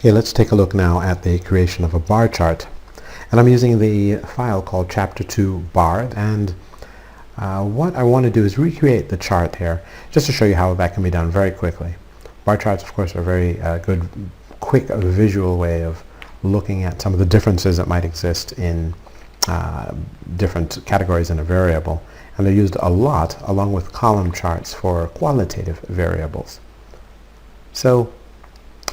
Okay, let's take a look now at the creation of a bar chart. And I'm using the file called chapter 2 bar, and what I want to do is recreate the chart here just to show you how that can be done very quickly. Bar charts, of course, are a very good, quick visual way of looking at some of the differences that might exist in different categories in a variable. And they're used a lot along with column charts for qualitative variables. So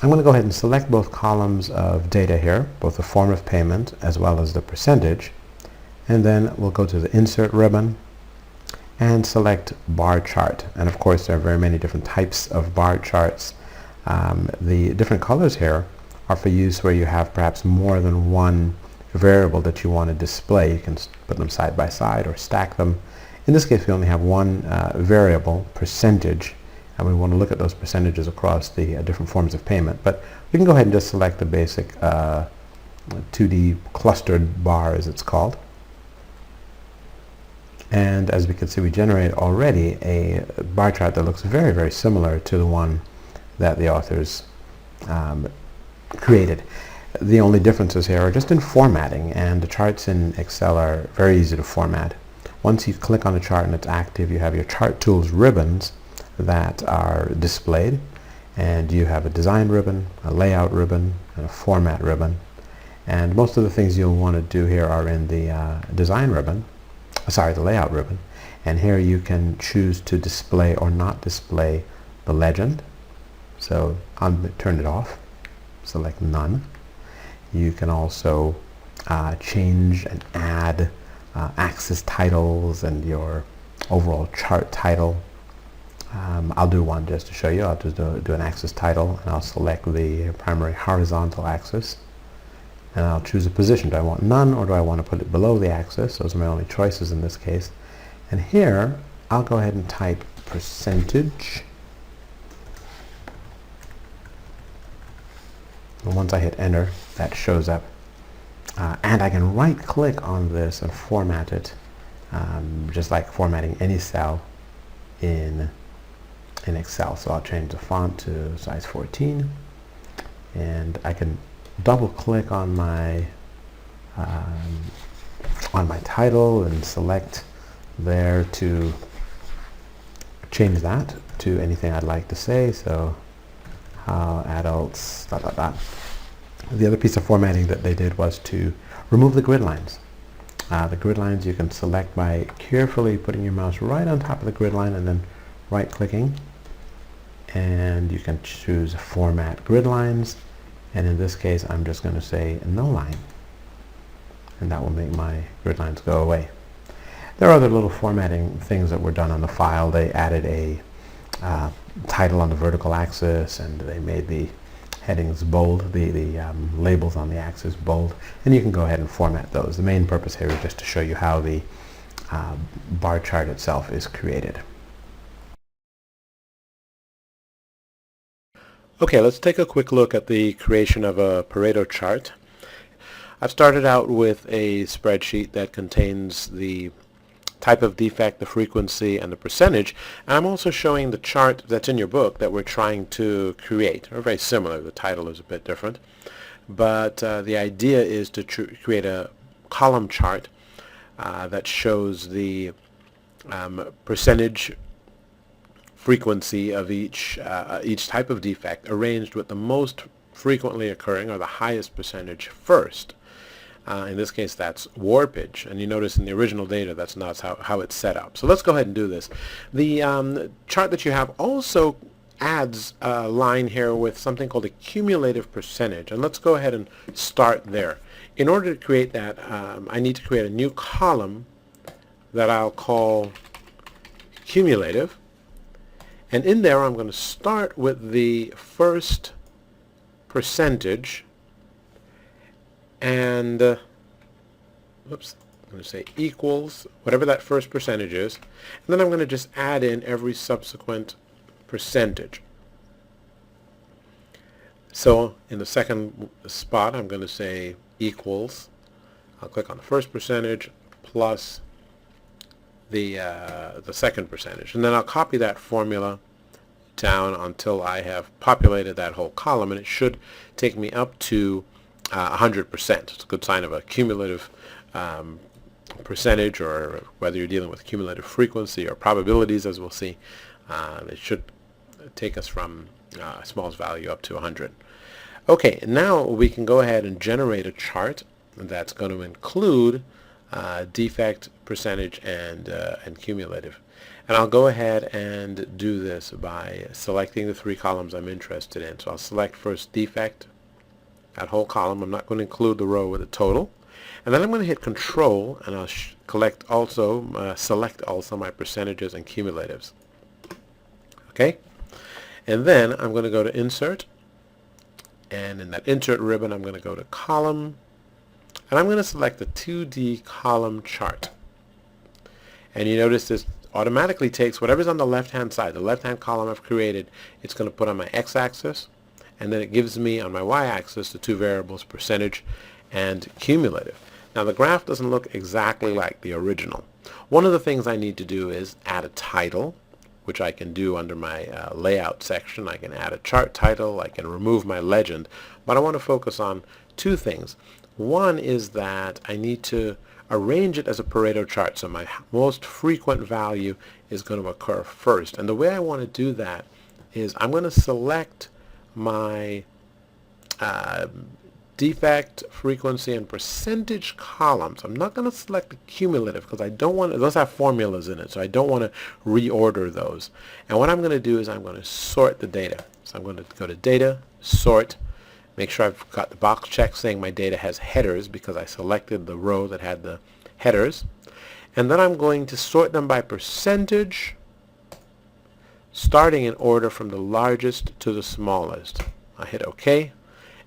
I'm going to go ahead and select both columns of data here, both the form of payment as well as the percentage, and then we'll go to the Insert ribbon and select Bar Chart. And of course there are very many different types of bar charts. The different colors here are for use where you have perhaps more than one variable that you want to display. You can put them side by side or stack them. In this case we only have one variable, percentage, and we want to look at those percentages across the different forms of payment. But we can go ahead and just select the basic 2D clustered bar, as it's called. And as we can see, we generate already a bar chart that looks very, very similar to the one that the authors created. The only differences here are just in formatting, and the charts in Excel are very easy to format. Once you click on the chart and it's active, you have your Chart Tools ribbons that are displayed, and you have a design ribbon, a layout ribbon, and a format ribbon. And most of the things you'll want to do here are in the design ribbon, the layout ribbon. And here you can choose to display or not display the legend. So I'll turn it off, select none. You can also change and add axis titles and your overall chart title. I'll do one just to show you. I'll just do an axis title, and I'll select the primary horizontal axis, and I'll choose a position. Do I want none, or do I want to put it below the axis? Those are my only choices in this case. And here I'll go ahead and type percentage, and once I hit enter, that shows up, and I can right click on this and format it, just like formatting any cell in Excel. So I'll change the font to size 14, and I can double click on my title and select there to change that to anything I'd like to say. So how adults ... The other piece of formatting that they did was to remove the grid lines. The grid lines you can select by carefully putting your mouse right on top of the grid line and then right clicking, and you can choose format grid lines, and in this case I'm just going to say no line, and that will make my grid lines go away. There are other little formatting things that were done on the file. They added a title on the vertical axis, and they made the headings bold, the labels on the axis bold, and you can go ahead and format those. The main purpose here is just to show you how the bar chart itself is created. Okay, let's take a quick look at the creation of a Pareto chart. I've started out with a spreadsheet that contains the type of defect, the frequency, and the percentage. And I'm also showing the chart that's in your book that we're trying to create. They're very similar. The title is a bit different. But the idea is to create a column chart that shows the percentage frequency of each type of defect arranged with the most frequently occurring, or the highest percentage, first. In this case that's warpage, and you notice in the original data that's not how it's set up. So let's go ahead and do this. The chart that you have also adds a line here with something called a cumulative percentage, and let's go ahead and start there. In order to create that, I need to create a new column that I'll call cumulative. And in there I'm going to start with the first percentage, and I'm going to say equals whatever that first percentage is, and then I'm going to just add in every subsequent percentage. So in the second spot I'm going to say equals, I'll click on the first percentage plus the second percentage, and then I'll copy that formula down until I have populated that whole column, and it should take me up to 100%. It's a good sign of a cumulative percentage, or whether you're dealing with cumulative frequency or probabilities, as we'll see. It should take us from smallest value up to 100. Okay, now we can go ahead and generate a chart that's going to include defect, percentage, and cumulative. And I'll go ahead and do this by selecting the three columns I'm interested in. So I'll select first defect, that whole column. I'm not going to include the row with the total. And then I'm going to hit Control, and I'll select also my percentages and cumulatives. Okay? And then I'm going to go to Insert, and in that Insert ribbon I'm going to go to Column, and I'm going to select the 2D column chart. And you notice this automatically takes whatever's on the left-hand side, the left-hand column I've created, it's going to put on my x-axis, and then it gives me on my y-axis the two variables, percentage and cumulative. Now the graph doesn't look exactly like the original. One of the things I need to do is add a title, which I can do under my layout section. I can add a chart title, I can remove my legend, but I want to focus on two things. One is that I need to arrange it as a Pareto chart, so my most frequent value is going to occur first. And the way I want to do that is I'm going to select my defect, frequency, and percentage columns. I'm not going to select the cumulative because I don't want to, those have formulas in it, so I don't want to reorder those. And what I'm going to do is I'm going to sort the data. So I'm going to go to Data, Sort, make sure I've got the box checked saying my data has headers because I selected the row that had the headers. And then I'm going to sort them by percentage, starting in order from the largest to the smallest. I hit OK.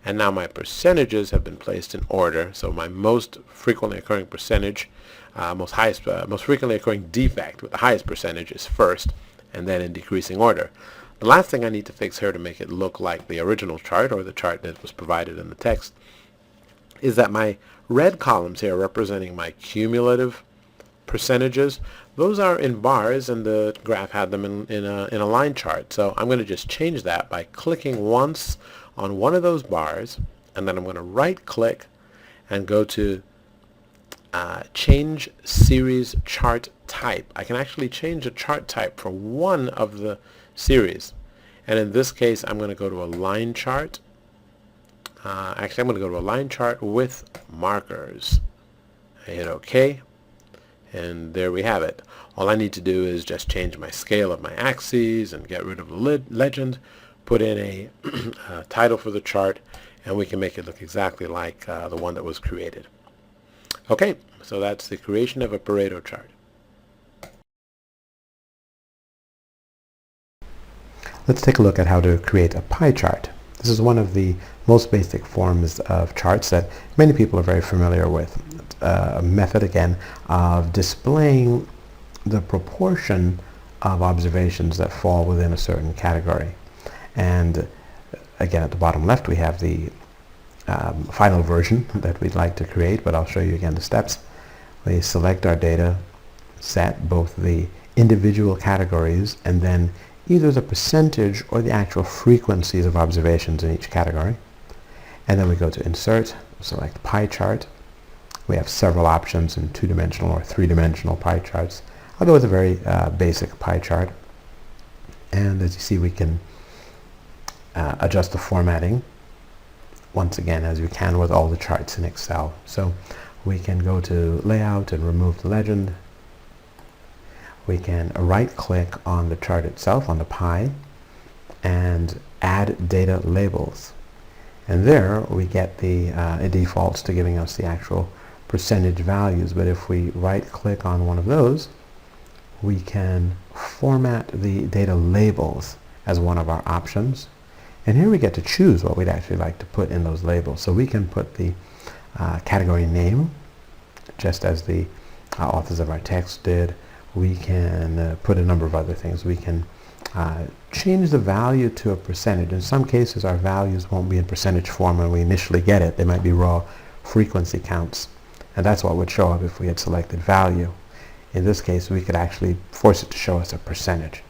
And now my percentages have been placed in order. So my most frequently occurring percentage, most frequently occurring defect with the highest percentage is first, and then in decreasing order. The last thing I need to fix here to make it look like the original chart, or the chart that was provided in the text, is that my red columns here representing my cumulative percentages, those are in bars, and the graph had them in a line chart. So I'm going to just change that by clicking once on one of those bars, and then I'm going to right click and go to change series chart type. I can actually change the chart type for one of the series, and in this case I'm going to go to a line chart. Actually I'm going to go to a line chart with markers. I hit OK, and there we have it. All I need to do is just change my scale of my axes and get rid of the legend, put in a title for the chart, and we can make it look exactly like the one that was created. Okay, so that's the creation of a Pareto chart. Let's take a look at how to create a pie chart. This is one of the most basic forms of charts that many people are very familiar with. A method, again, of displaying the proportion of observations that fall within a certain category. And again, at the bottom left we have the final version that we'd like to create, but I'll show you again the steps. We select our data set, both the individual categories, and then either the percentage or the actual frequencies of observations in each category. And then we go to Insert, select Pie Chart. We have several options in two-dimensional or three-dimensional pie charts. I'll go with a very basic pie chart. And as you see, we can adjust the formatting once again, as you can with all the charts in Excel. So we can go to Layout and remove the legend. We can right-click on the chart itself, on the pie, and add data labels. And there we get it defaults to giving us the actual percentage values. But if we right-click on one of those, we can format the data labels as one of our options. And here we get to choose what we'd actually like to put in those labels. So we can put the category name, just as the authors of our text did. We can put a number of other things. We can change the value to a percentage. In some cases, our values won't be in percentage form when we initially get it. They might be raw frequency counts. And that's what would show up if we had selected value. In this case, we could actually force it to show us a percentage.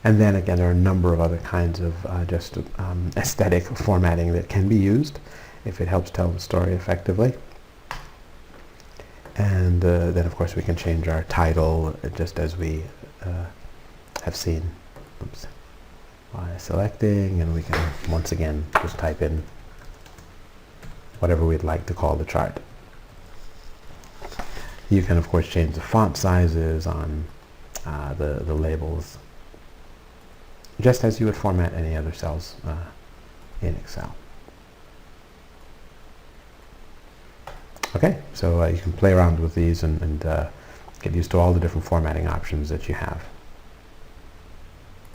And then again, there are a number of other kinds of just aesthetic formatting that can be used if it helps tell the story effectively. And then of course we can change our title just as we have seen. Oops. By selecting, and we can once again just type in whatever we'd like to call the chart. You can of course change the font sizes on the labels, just as you would format any other cells in Excel. Okay, so you can play around with these and get used to all the different formatting options that you have.